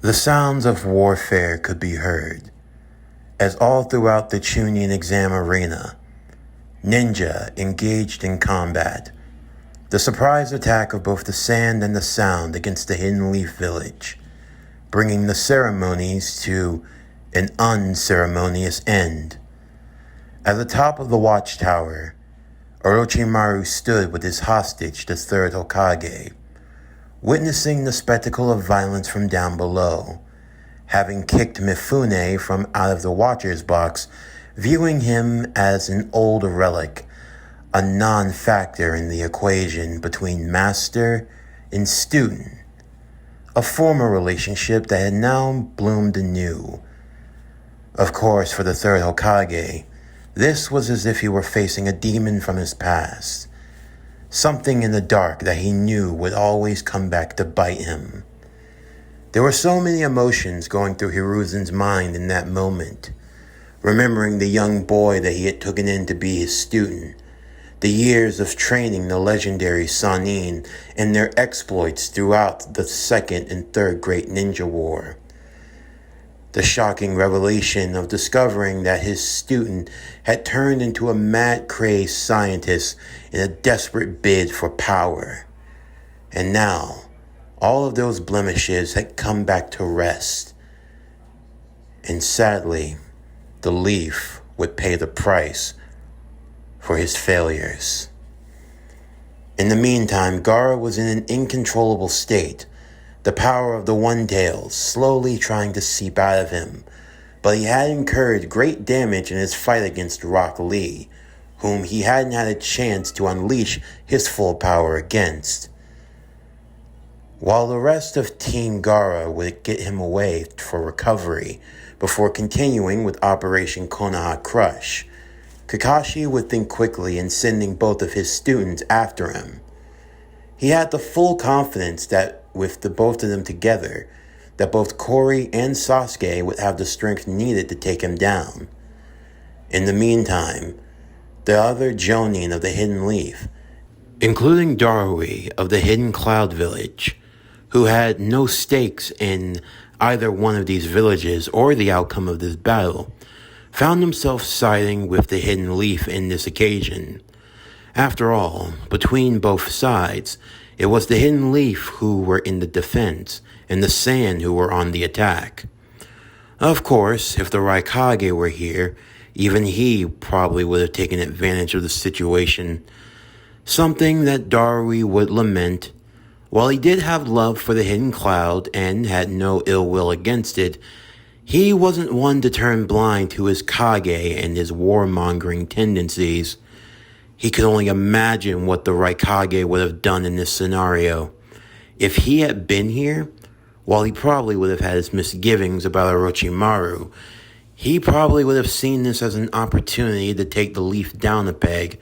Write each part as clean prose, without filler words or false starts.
The sounds of warfare could be heard, as all throughout the Chunin exam arena, ninja engaged in combat. The surprise attack of both the sand and the sound against the Hidden Leaf Village, bringing the ceremonies to an unceremonious end. At the top of the watchtower, Orochimaru stood with his hostage, the third Hokage, witnessing the spectacle of violence from down below, having kicked Mifune from out of the watcher's box, viewing him as an old relic, a non-factor in the equation between master and student, a former relationship that had now bloomed anew. Of course, for the third Hokage, this was as if he were facing a demon from his past, something in the dark that he knew would always come back to bite him. There were so many emotions going through Hiruzen's mind in that moment, remembering the young boy that he had taken in to be his student, the years of training the legendary Sannin and their exploits throughout the Second and Third Great Ninja War. The shocking revelation of discovering that his student had turned into a mad-crazed scientist in a desperate bid for power. And now, all of those blemishes had come back to rest. And sadly, the Leaf would pay the price for his failures. In the meantime, Gaara was in an incontrollable state, the power of the One-Tail slowly trying to seep out of him, but he had incurred great damage in his fight against Rock Lee, whom he hadn't had a chance to unleash his full power against. While the rest of Team Gaara would get him away for recovery before continuing with Operation Konoha Crush, Kakashi would think quickly in sending both of his students after him. He had the full confidence that with the both of them together, that both Kori and Sasuke would have the strength needed to take him down. In the meantime, the other Jonin of the Hidden Leaf, including Darui of the Hidden Cloud Village, who had no stakes in either one of these villages or the outcome of this battle, found himself siding with the Hidden Leaf in this occasion. After all, between both sides, it was the Hidden Leaf who were in the defense, and the Sand who were on the attack. Of course, if the Raikage were here, even he probably would have taken advantage of the situation, something that Darui would lament. While he did have love for the Hidden Cloud and had no ill will against it, he wasn't one to turn blind to his Kage and his warmongering tendencies. He could only imagine what the Raikage would have done in this scenario. If he had been here, while he probably would have had his misgivings about Orochimaru, he probably would have seen this as an opportunity to take the Leaf down a peg,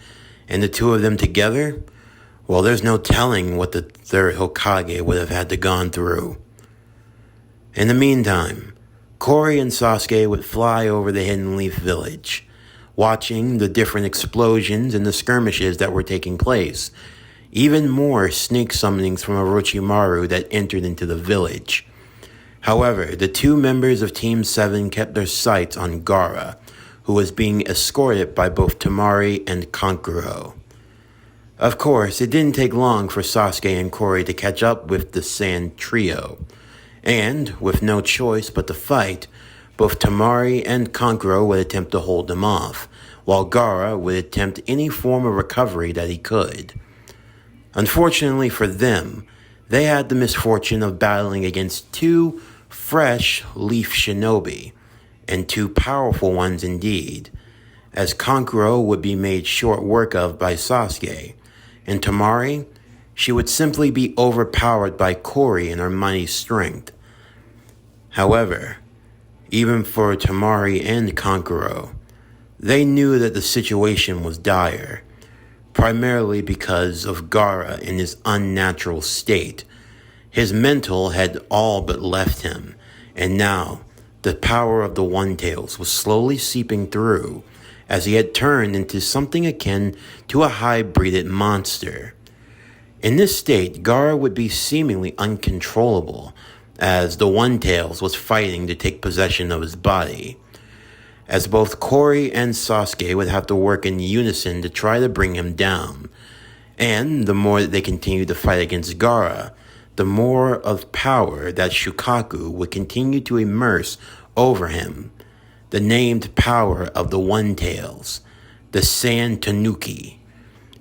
and the two of them together, well, there's no telling what the third Hokage would have had to gone through. In the meantime, Kori and Sasuke would fly over the Hidden Leaf Village, watching the different explosions and the skirmishes that were taking place. Even more snake summonings from Orochimaru that entered into the village. However, the two members of Team 7 kept their sights on Gaara, who was being escorted by both Temari and Kankuro. Of course, it didn't take long for Sasuke and Kori to catch up with the Sand Trio, and, with no choice but to fight, both Temari and Kankuro would attempt to hold them off, while Gaara would attempt any form of recovery that he could. Unfortunately for them, they had the misfortune of battling against two fresh Leaf Shinobi, and two powerful ones indeed, as Kankuro would be made short work of by Sasuke, and Temari, she would simply be overpowered by Kori and her mighty strength. However, even for Temari and Kankuro, they knew that the situation was dire, primarily because of Gaara in his unnatural state. His mental had all but left him, and now the power of the One-Tails was slowly seeping through, as he had turned into something akin to a hybrided monster. In this state, Gaara would be seemingly uncontrollable, as the One-Tails was fighting to take possession of his body, as both Corey and Sasuke would have to work in unison to try to bring him down. And the more that they continued to fight against Gaara, the more of power that Shukaku would continue to immerse over him. The named power of the One-Tails, the Sand Tanuki,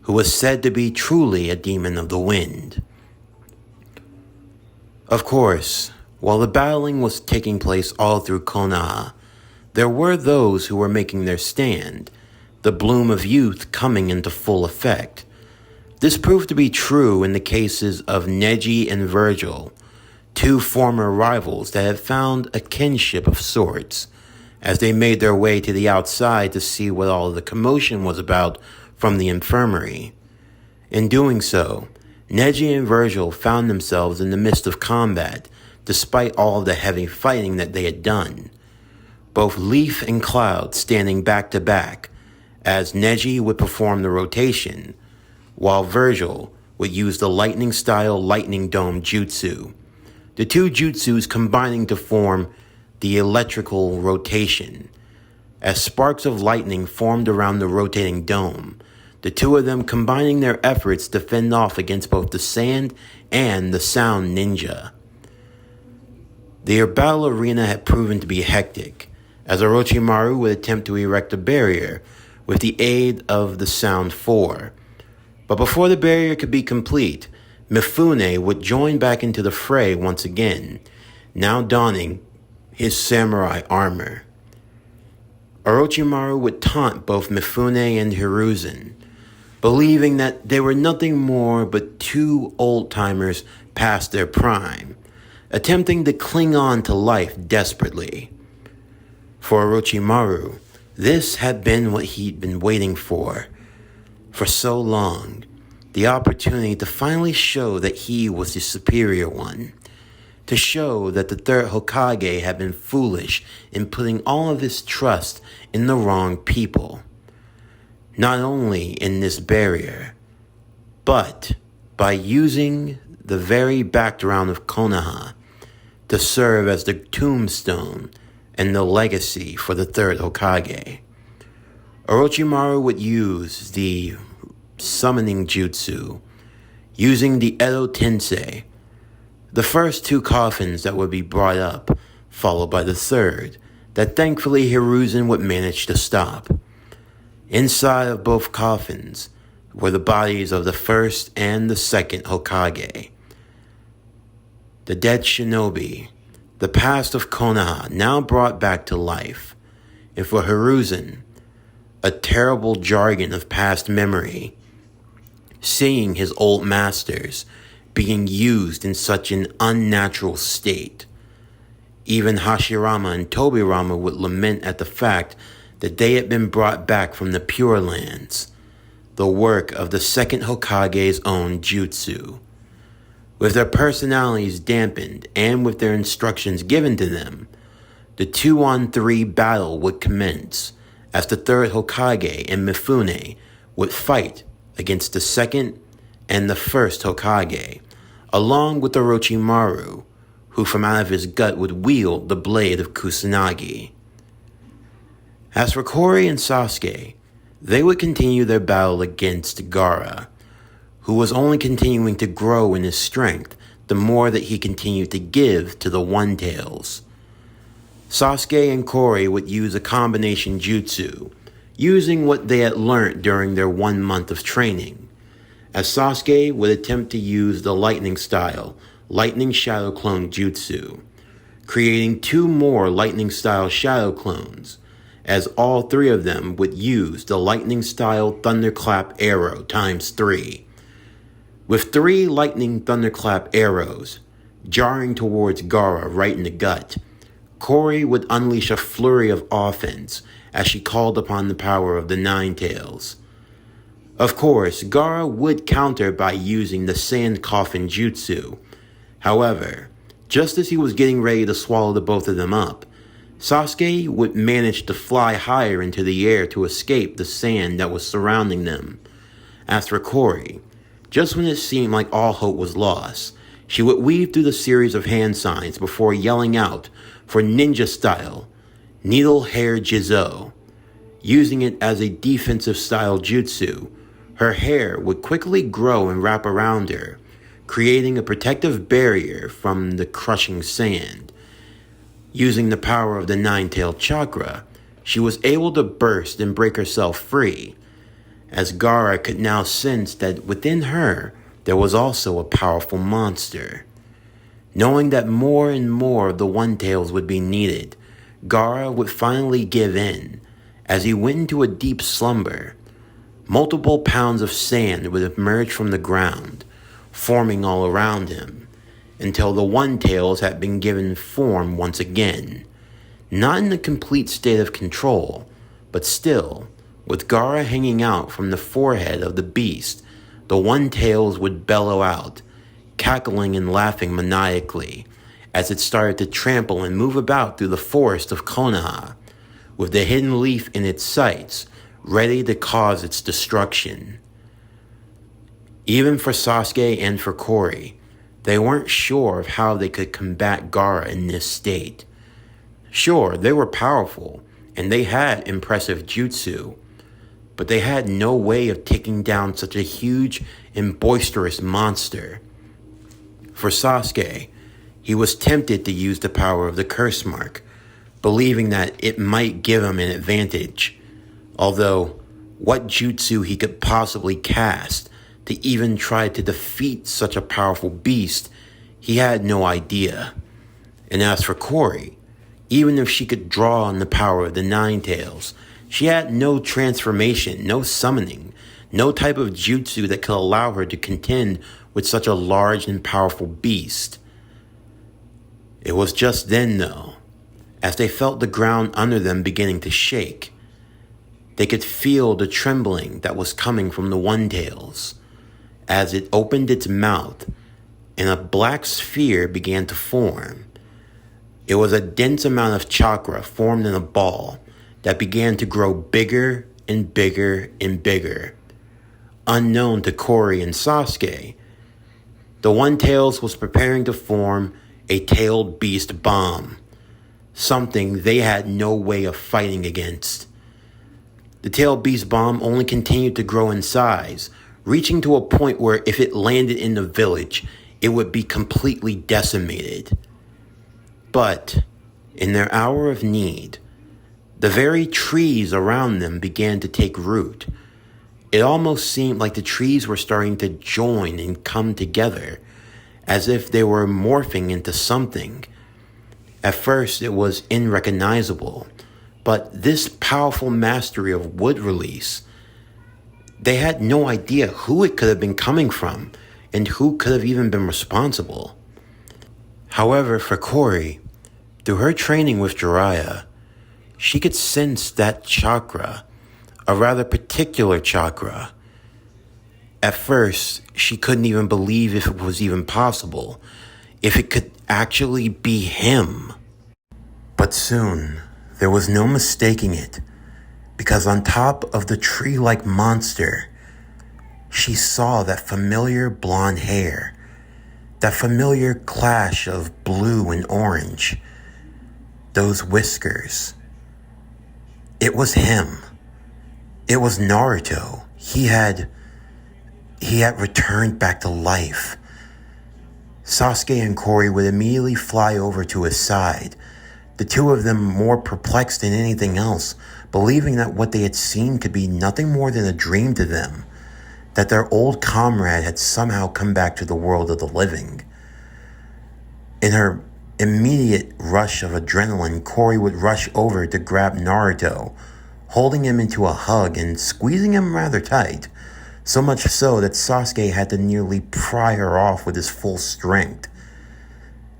who was said to be truly a demon of the wind. Of course, while the battling was taking place all through Konoha, there were those who were making their stand, the bloom of youth coming into full effect. This proved to be true in the cases of Neji and Virgil, two former rivals that had found a kinship of sorts, as they made their way to the outside to see what all the commotion was about from the infirmary. In doing so, Neji and Virgil found themselves in the midst of combat, despite all of the heavy fighting that they had done. Both Leaf and Cloud standing back to back, as Neji would perform the rotation, while Virgil would use the lightning-style Lightning Dome Jutsu, the two jutsus combining to form the electrical rotation. As sparks of lightning formed around the rotating dome, the two of them combining their efforts to fend off against both the sand and the sound ninja. Their battle arena had proven to be hectic, as Orochimaru would attempt to erect a barrier with the aid of the Sound 4. But before the barrier could be complete, Mifune would join back into the fray once again, now donning his samurai armor. Orochimaru would taunt both Mifune and Hiruzen, believing that they were nothing more but two old-timers past their prime, attempting to cling on to life desperately. For Orochimaru, this had been what he'd been waiting for so long, the opportunity to finally show that he was the superior one, to show that the third Hokage had been foolish in putting all of his trust in the wrong people. Not only in this barrier, but by using the very background of Konoha to serve as the tombstone and the legacy for the third Hokage. Orochimaru would use the summoning jutsu, using the Edo Tensei, the first two coffins that would be brought up, followed by the third, that thankfully Hiruzen would manage to stop. Inside of both coffins were the bodies of the first and the second Hokage. The dead shinobi, the past of Konoha now brought back to life, and for Hiruzen, a terrible jargon of past memory, seeing his old masters being used in such an unnatural state. Even Hashirama and Tobirama would lament at the fact that they had been brought back from the Pure Lands, the work of the second Hokage's own jutsu. With their personalities dampened and with their instructions given to them, the 2-on-3 battle would commence as the third Hokage and Mifune would fight against the second and the first Hokage, along with Orochimaru, who from out of his gut would wield the blade of Kusanagi. As for Corey and Sasuke, they would continue their battle against Gaara, who was only continuing to grow in his strength the more that he continued to give to the One-Tails. Sasuke and Corey would use a combination jutsu, using what they had learnt during their 1 month of training, as Sasuke would attempt to use the lightning-style Lightning Shadow Clone Jutsu, creating 2 more lightning-style shadow clones, as all 3 of them would use the lightning-style Thunderclap Arrow ×3. With 3 lightning Thunderclap arrows, jarring towards Gaara right in the gut, Corey would unleash a flurry of offense as she called upon the power of the Nine-Tails. Of course, Gaara would counter by using the Sand Coffin Jutsu. However, just as he was getting ready to swallow the both of them up, Sasuke would manage to fly higher into the air to escape the sand that was surrounding them. As for Corey, just when it seemed like all hope was lost, She would weave through the series of hand signs before yelling out for ninja style, needle hair jizo. Using it as a defensive style jutsu, her hair would quickly grow and wrap around her, creating a protective barrier from the crushing sand. Using the power of the nine-tailed chakra, she was able to burst and break herself free, as Gaara could now sense that within her there was also a powerful monster. Knowing that more and more of the One-Tails would be needed, Gaara would finally give in. As he went into a deep slumber, multiple pounds of sand would emerge from the ground, forming all around him, until the One-Tails had been given form once again. Not in a complete state of control, but still, with Gaara hanging out from the forehead of the beast, the One-Tails would bellow out, cackling and laughing maniacally, as it started to trample and move about through the forest of Konoha, with the hidden leaf in its sights, ready to cause its destruction. Even for Sasuke and for Kori, they weren't sure of how they could combat Gaara in this state. Sure, they were powerful, and they had impressive jutsu, but they had no way of taking down such a huge and boisterous monster. For Sasuke, he was tempted to use the power of the curse mark, believing that it might give him an advantage, although what jutsu he could possibly cast to even try to defeat such a powerful beast, he had no idea. And as for Kori, even if she could draw on the power of the Nine-Tails, she had no transformation, no summoning, no type of jutsu that could allow her to contend with such a large and powerful beast. It was just then, though, as they felt the ground under them beginning to shake, they could feel the trembling that was coming from the One-Tails, as it opened its mouth and a black sphere began to form. It was a dense amount of chakra formed in a ball that began to grow bigger and bigger and bigger. Unknown to Kori and Sasuke, the One-Tails was preparing to form a tailed beast bomb, something they had no way of fighting against. The tailed beast bomb only continued to grow in size, reaching to a point where if it landed in the village, it would be completely decimated. But in their hour of need, the very trees around them began to take root. It almost seemed like the trees were starting to join and come together, as if they were morphing into something. At first, it was unrecognizable, but this powerful mastery of wood release, they had no idea who it could have been coming from and who could have even been responsible. However, for Kori, through her training with Jiraiya, she could sense that chakra, a rather particular chakra. At first, she couldn't even believe if it was even possible, if it could actually be him. But soon, there was no mistaking it, because on top of the tree-like monster, she saw that familiar blonde hair, that familiar clash of blue and orange, those whiskers. It was him. It was Naruto. He had returned back to life. Sasuke and Kori would immediately fly over to his side, the two of them more perplexed than anything else, believing that what they had seen could be nothing more than a dream to them, that their old comrade had somehow come back to the world of the living. In her immediate rush of adrenaline, Kori would rush over to grab Naruto, holding him into a hug and squeezing him rather tight, so much so that Sasuke had to nearly pry her off with his full strength.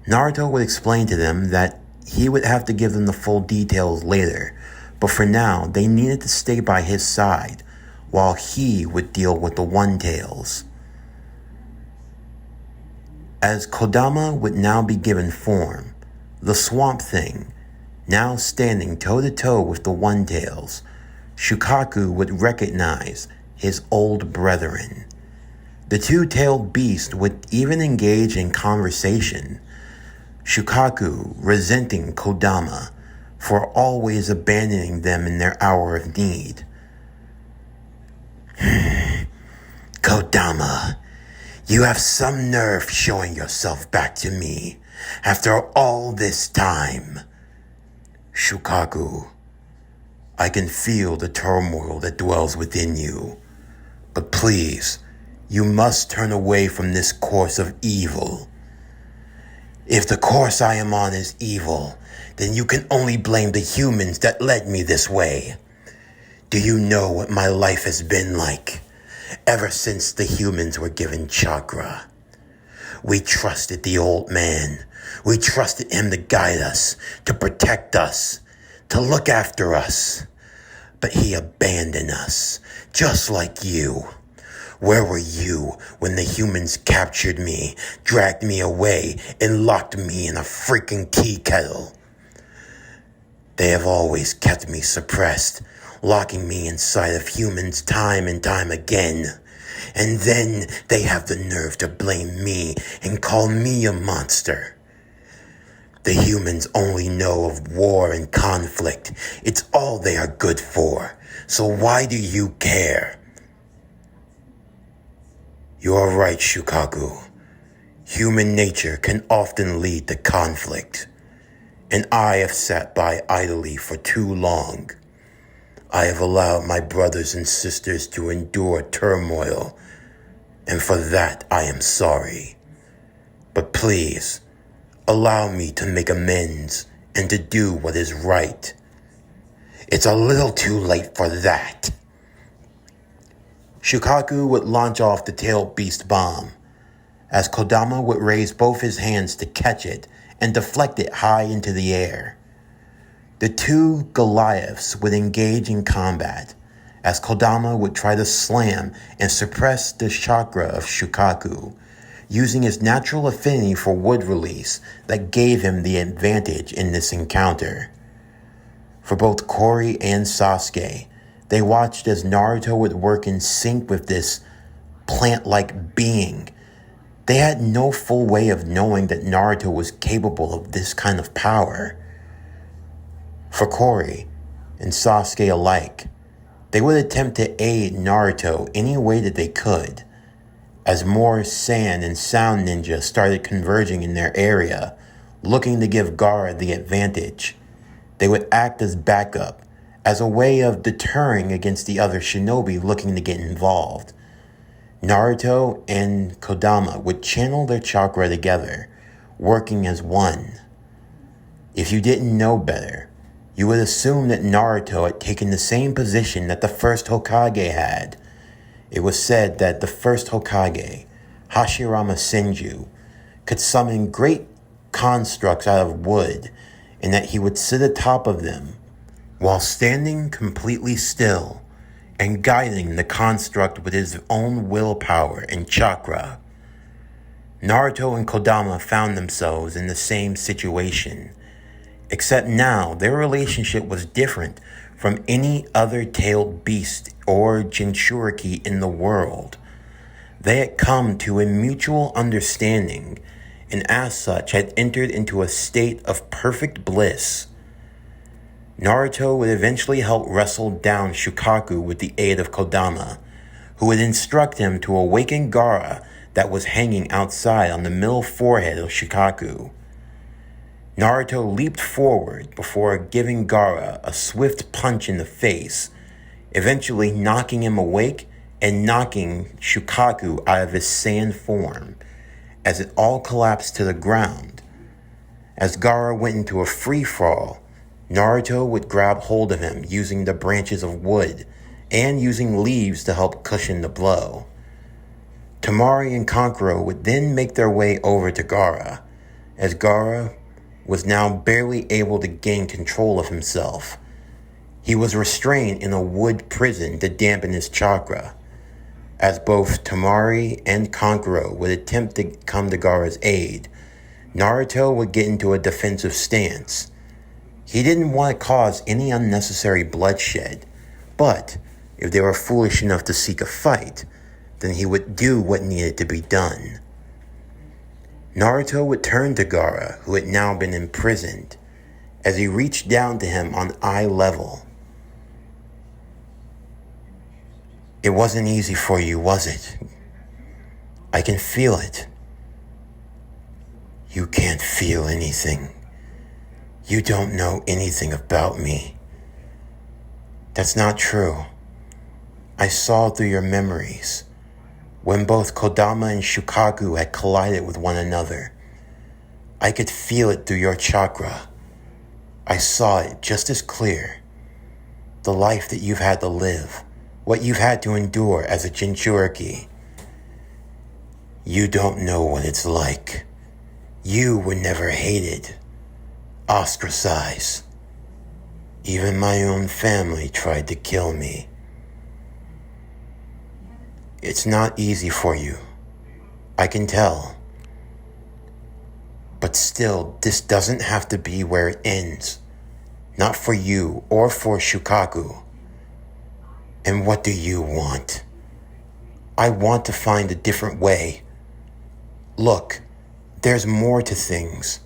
Naruto would explain to them that he would have to give them the full details later, but for now, they needed to stay by his side, while he would deal with the One-Tails. As Kodama would now be given form, the Swamp Thing, now standing toe-to-toe with the One-Tails, Shukaku would recognize his old brethren. The two-tailed beast would even engage in conversation, Shukaku resenting Kodama for always abandoning them in their hour of need. Kodama, you have some nerve showing yourself back to me after all this time. Shukaku, I can feel the turmoil that dwells within you, but please, you must turn away from this course of evil. If the course I am on is evil, then you can only blame the humans that led me this way. Do you know what my life has been like ever since the humans were given chakra? We trusted the old man. We trusted him to guide us, to protect us, to look after us. But he abandoned us, just like you. Where were you when the humans captured me, dragged me away, and locked me in a freaking tea kettle? They have always kept me suppressed, locking me inside of humans time and time again. And then they have the nerve to blame me and call me a monster. The humans only know of war and conflict. It's all they are good for. So why do you care? You are right, Shukaku. Human nature can often lead to conflict, and I have sat by idly for too long. I have allowed my brothers and sisters to endure turmoil, and for that I am sorry. But please, allow me to make amends and to do what is right. It's a little too late for that. Shukaku would launch off the tailed beast bomb, as Kodama would raise both his hands to catch it and deflect it high into the air. The two Goliaths would engage in combat, as Kodama would try to slam and suppress the chakra of Shukaku, using his natural affinity for wood release that gave him the advantage in this encounter. For both Kori and Sasuke, they watched as Naruto would work in sync with this plant-like being. They had no full way of knowing that Naruto was capable of this kind of power. For Kori and Sasuke alike, they would attempt to aid Naruto any way that they could. As more sand and sound ninjas started converging in their area, looking to give Gaara the advantage, they would act as backup, as a way of deterring against the other shinobi looking to get involved. Naruto and Kodama would channel their chakra together, working as one. If you didn't know better, you would assume that Naruto had taken the same position that the first Hokage had. It was said that the first Hokage, Hashirama Senju, could summon great constructs out of wood, and that he would sit atop of them, while standing completely still and guiding the construct with his own willpower and chakra. Naruto and Kodama found themselves in the same situation, except now their relationship was different from any other tailed beast or Jinchuriki in the world. They had come to a mutual understanding, and as such had entered into a state of perfect bliss. Naruto would eventually help wrestle down Shukaku with the aid of Kodama, who would instruct him to awaken Gaara that was hanging outside on the middle forehead of Shukaku. Naruto leaped forward before giving Gaara a swift punch in the face, eventually knocking him awake and knocking Shukaku out of his sand form, as it all collapsed to the ground. As Gaara went into a free-fall, Naruto would grab hold of him using the branches of wood and using leaves to help cushion the blow. Temari and Kankuro would then make their way over to Gaara, as Gaara was now barely able to gain control of himself. He was restrained in a wood prison to dampen his chakra. As both Temari and Kankuro would attempt to come to Gaara's aid, Naruto would get into a defensive stance. He didn't want to cause any unnecessary bloodshed, but if they were foolish enough to seek a fight, then he would do what needed to be done. Naruto would turn to Gaara, who had now been imprisoned, as he reached down to him on eye level. It wasn't easy for you, was it? I can feel it. You can't feel anything. You don't know anything about me. That's not true. I saw through your memories. When both Kodama and Shukaku had collided with one another, I could feel it through your chakra. I saw it just as clear. The life that you've had to live, what you've had to endure as a Jinchuriki. You don't know what it's like. You were never hated, ostracized. Even my own family tried to kill me. It's not easy for you. I can tell. But still, this doesn't have to be where it ends. Not for you or for Shukaku. And what do you want? I want to find a different way. Look, there's more to things.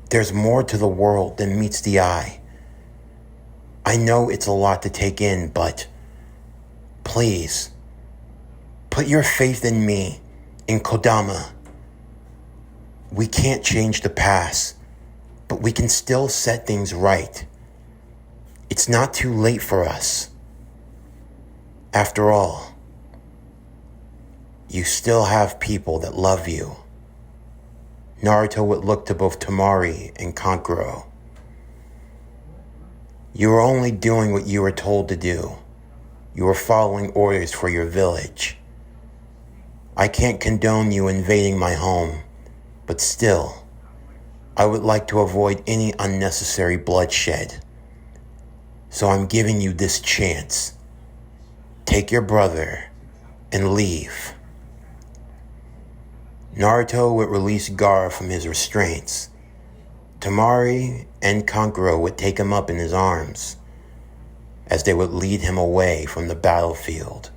There's more to the world than meets the eye. I know it's a lot to take in, but please, put your faith in me, in Kodama. We can't change the past, but we can still set things right. It's not too late for us. After all, you still have people that love you. Naruto would look to both Temari and Kankuro. You were only doing what you were told to do. You were following orders for your village. I can't condone you invading my home, but still, I would like to avoid any unnecessary bloodshed. So I'm giving you this chance. Take your brother and leave. Naruto would release Gaara from his restraints. Temari and Kankuro would take him up in his arms as they would lead him away from the battlefield.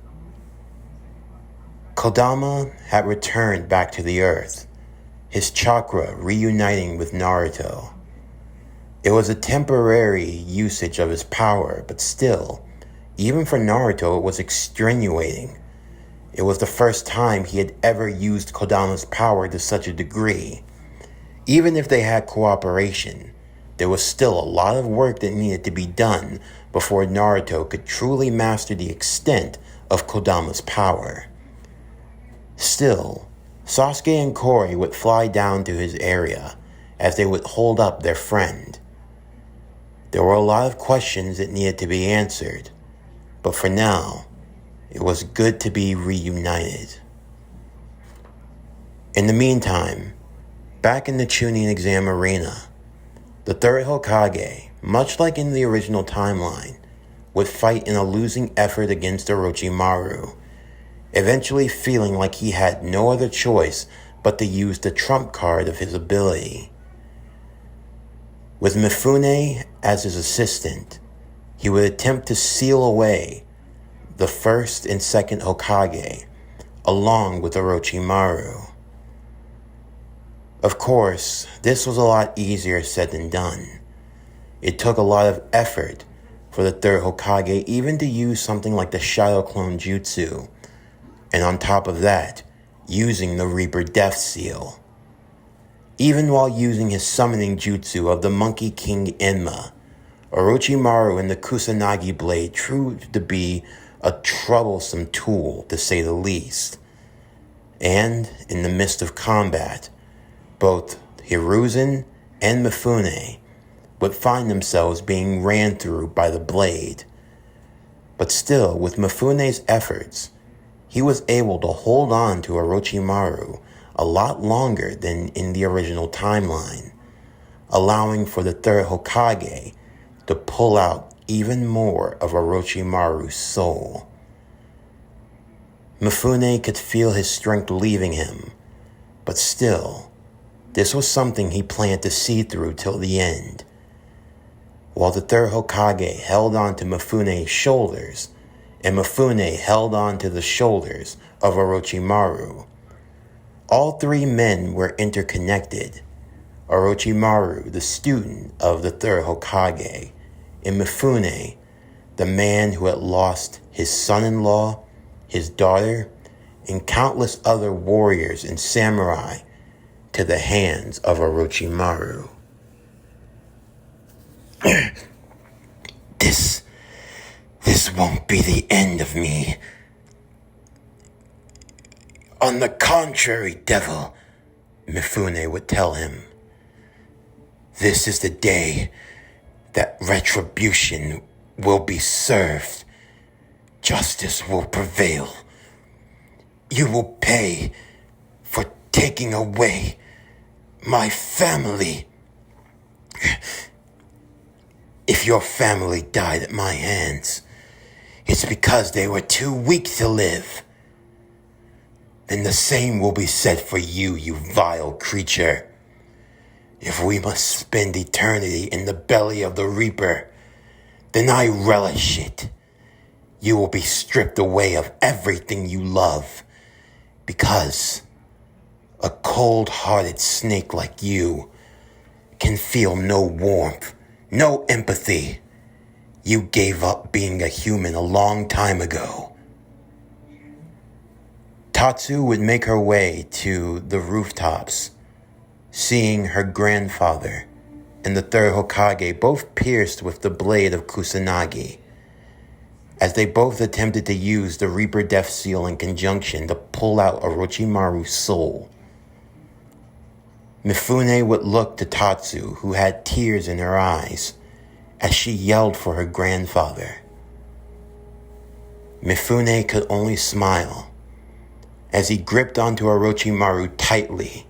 Kodama had returned back to the earth, his chakra reuniting with Naruto. It was a temporary usage of his power, but still, even for Naruto, it was extenuating. It was the first time he had ever used Kodama's power to such a degree. Even if they had cooperation, there was still a lot of work that needed to be done before Naruto could truly master the extent of Kodama's power. Still, Sasuke and Kori would fly down to his area as they would hold up their friend. There were a lot of questions that needed to be answered, but for now, it was good to be reunited. In the meantime, back in the Chunin exam arena, the third Hokage, much like in the original timeline, would fight in a losing effort against Orochimaru, eventually feeling like he had no other choice but to use the trump card of his ability. With Mifune as his assistant, he would attempt to seal away the first and second Hokage, along with Orochimaru. Of course, this was a lot easier said than done. It took a lot of effort for the third Hokage even to use something like the Shadow Clone Jutsu, and on top of that, using the Reaper Death Seal. Even while using his summoning jutsu of the Monkey King Enma, Orochimaru and the Kusanagi Blade proved to be a troublesome tool, to say the least. And, in the midst of combat, both Hiruzen and Mifune would find themselves being ran through by the blade. But still, with Mifune's efforts, he was able to hold on to Orochimaru a lot longer than in the original timeline, allowing for the third Hokage to pull out even more of Orochimaru's soul. Mifune could feel his strength leaving him, but still, this was something he planned to see through till the end. While the third Hokage held on to Mifune's shoulders and Mifune held on to the shoulders of Orochimaru. All three men were interconnected. Orochimaru, the student of the third Hokage, and Mifune, the man who had lost his son-in-law, his daughter, and countless other warriors and samurai to the hands of Orochimaru. This won't be the end of me. On the contrary, devil, Mifune would tell him. This is the day that retribution will be served. Justice will prevail. You will pay for taking away my family. If your family died at my hands, it's because they were too weak to live. Then the same will be said for you, you vile creature. If we must spend eternity in the belly of the Reaper, then I relish it. You will be stripped away of everything you love, because a cold-hearted snake like you can feel no warmth, no empathy. You gave up being a human a long time ago. Tatsu would make her way to the rooftops, seeing her grandfather and the third Hokage both pierced with the blade of Kusanagi, as they both attempted to use the Reaper Death Seal in conjunction to pull out Orochimaru's soul. Mifune would look to Tatsu, who had tears in her eyes, as she yelled for her grandfather. Mifune could only smile as he gripped onto Orochimaru tightly,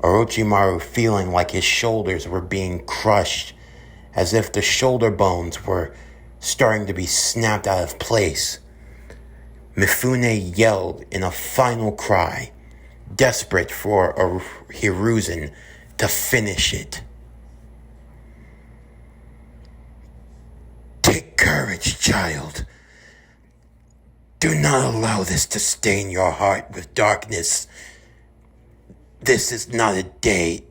Orochimaru feeling like his shoulders were being crushed, as if the shoulder bones were starting to be snapped out of place. Mifune yelled in a final cry, desperate for Hiruzen to finish it. Take courage, child. Do not allow this to stain your heart with darkness. This is not a day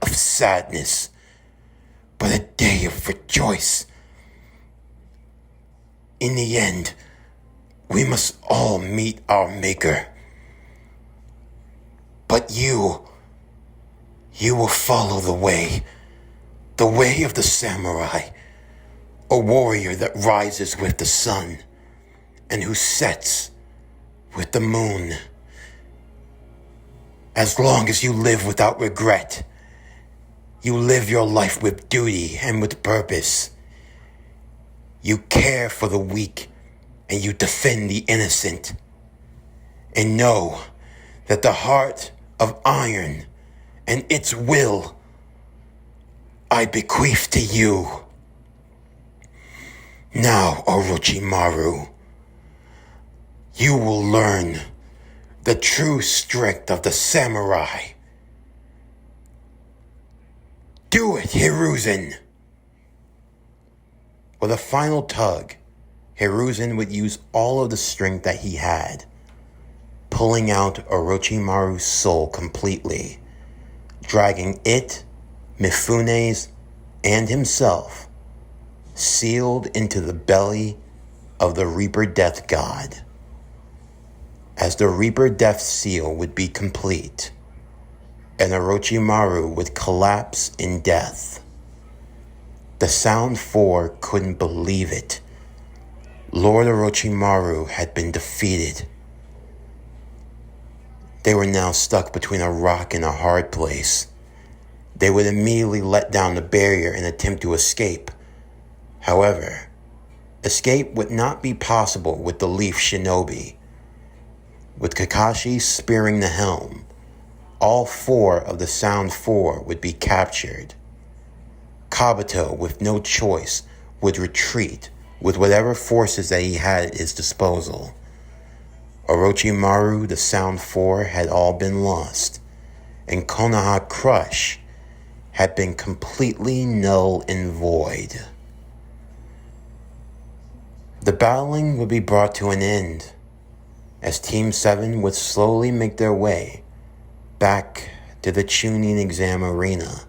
of sadness, but a day of rejoice. In the end, we must all meet our Maker. But you will follow the way of the samurai, a warrior that rises with the sun and who sets with the moon. As long as you live without regret, you live your life with duty and with purpose. You care for the weak and you defend the innocent. And know that the heart of iron and its will I bequeath to you. Now, Orochimaru, you will learn the true strength of the samurai. Do it, Hiruzen! With a final tug, Hiruzen would use all of the strength that he had, pulling out Orochimaru's soul completely, dragging it, Mifune's, and himself, sealed into the belly of the Reaper Death God. As the Reaper Death Seal would be complete, and Orochimaru would collapse in death, the Sound Four couldn't believe it. Lord Orochimaru had been defeated. They were now stuck between a rock and a hard place. They would immediately let down the barrier and attempt to escape. However, escape would not be possible with the Leaf Shinobi. With Kakashi spearing the helm, all four of the Sound Four would be captured. Kabuto, with no choice, would retreat with whatever forces that he had at his disposal. Orochimaru, the Sound Four, had all been lost, and Konoha Crush had been completely null and void. The battling would be brought to an end as Team 7 would slowly make their way back to the Chunin exam arena,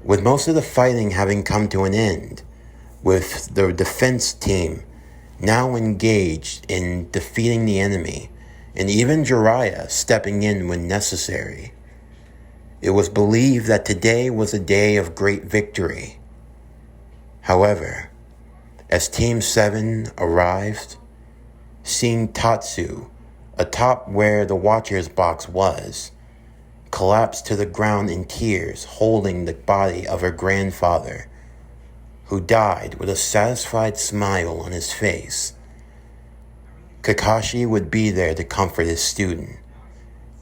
with most of the fighting having come to an end, with the defense team now engaged in defeating the enemy, and even Jiraiya stepping in when necessary. It was believed that today was a day of great victory. However, as Team 7 arrived, seeing Tatsu atop where the Watcher's box was, collapsed to the ground in tears, holding the body of her grandfather, who died with a satisfied smile on his face. Kakashi would be there to comfort his student,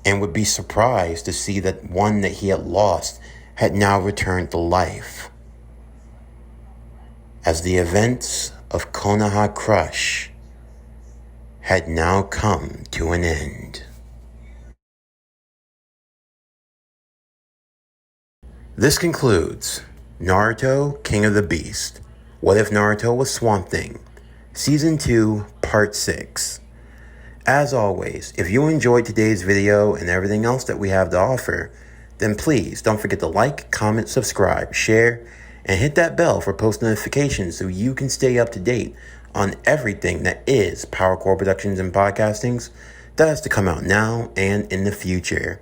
and would be surprised to see that one that he had lost had now returned to life. As the events of Konoha Crush had now come to an end. This concludes Naruto, King of the Beast. What if Naruto was Swamp Thing? Season 2, Part 6. As always, if you enjoyed today's video and everything else that we have to offer, then please don't forget to like, comment, subscribe, share, and hit that bell for post notifications so you can stay up to date on everything that is PowerCore Productions and Podcastings that has to come out now and in the future.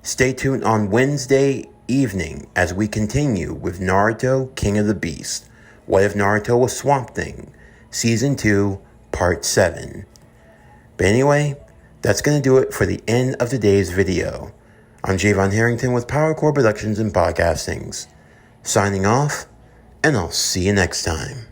Stay tuned on Wednesday evening as we continue with Naruto, King of the Beast. What if Naruto was Swamp Thing? Season 2, Part 7. But anyway, that's going to do it for the end of today's video. I'm Javon Harrington with PowerCore Productions and Podcastings. Signing off, and I'll see you next time.